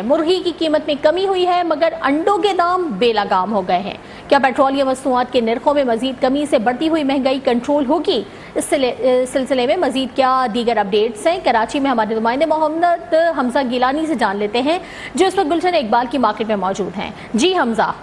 मुर्गी की कीमत में कमी हुई है मगर अंडों के दाम बेलगाम हो गए हैं। क्या पेट्रोलियम मसनूआत के निर्खों में मजीद कमी से बढ़ती हुई महंगाई कंट्रोल होगी? इस सिलसिले में मजीद क्या दीगर अपडेट्स हैं, कराची में हमारे नुमाइंदे मोहम्मद हमजा गिलानी से जान लेते हैं जो इस वक्त गुलशन इकबाल की मार्केट में मौजूद हैं। जी हमजा।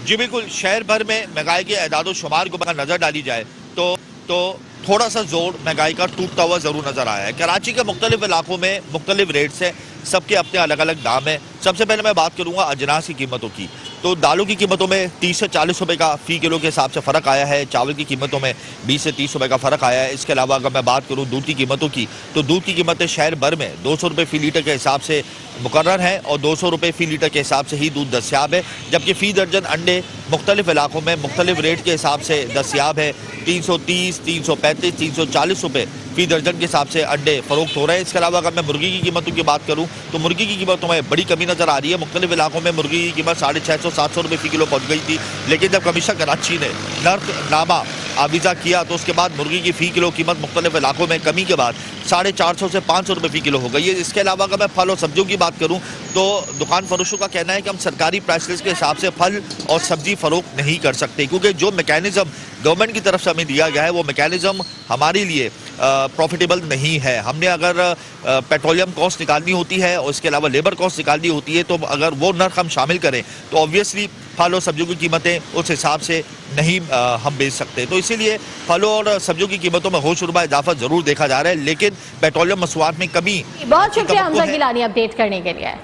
जी बिल्कुल, शहर भर में महंगाई के एदाद शुमार को अगर नजर डाली जाए तो थोड़ा सा जोर महंगाई का टूटता हुआ जरूर नजर आया है। कराची के मुख्तलिफ इलाकों में मुख्तलिफ रेट्स हैं, सबके अपने अलग अलग दाम हैं। सबसे पहले मैं बात करूंगा अजनास की कीमतों की। तो दालों की कीमतों में 30 से 40 रुपए का फी किलो के हिसाब से फ़र्क आया है। चावल की कीमतों में 20 से 30 रुपए का फ़र्क आया है। इसके अलावा अगर मैं बात करूं दूध की कीमतों की, तो दूध की कीमतें शहर भर में 200 रुपये फ़ी लीटर के हिसाब से मुकर्रर है और 200 रुपये फ़ी लीटर के हिसाब से ही दूध दस्याब है। जबकि फ़ी दर्जन अंडे मुख्तलिफ इलाकों में मुख्तलिफ रेट के हिसाब से दस्याब है। 330, 335, 340 रुपये फी दर्जन के हिसाब से अंडे फरोख्त हो रहे हैं। इसके अलावा अगर मैं मुर्गी की कीमतों की बात करूं तो मुर्गी की कीमतों में बड़ी कमी नजर आ रही है। मुख्तलिफ इलाकों में मुर्गी की कीमत 650, 700 रुपये फी किलो पहुंच गई थी, लेकिन जब कमीशन कराची ने नर्खनामा आविजा किया तो उसके बाद मुर्गी की फी किलो कीमत मुख्तलिफ इलाकों में कमी के बाद 450 से 500 रुपये फी किलो हो गई है। इसके अलावा अगर मैं फल और सब्जियों की बात करूं तो दुकान फरोशों का कहना है कि हम सरकारी प्राइस लिस्ट के हिसाब से फल और सब्जी फरोख्त नहीं कर सकते, क्योंकि जो मैकेनिज्म गवर्नमेंट की तरफ से हमें दिया गया है वो मैकेनिज्म हमारे लिए प्रॉफिटेबल नहीं है। हमने अगर पेट्रोलियम कॉस्ट निकालनी होती है और इसके अलावा लेबर कॉस्ट निकालनी होती है, तो अगर वो नर्ख हम शामिल करें तो ऑब्वियसली फल और सब्जियों की कीमतें उस हिसाब से नहीं हम बेच सकते। तो इसीलिए फलों और सब्जियों की कीमतों में होशरुबा इजाफा जरूर देखा जा रहा है, लेकिन पेट्रोलियम मसनूआत में कमी। बहुत शुक्रिया हमजा गिलानी अपडेट करने के लिए।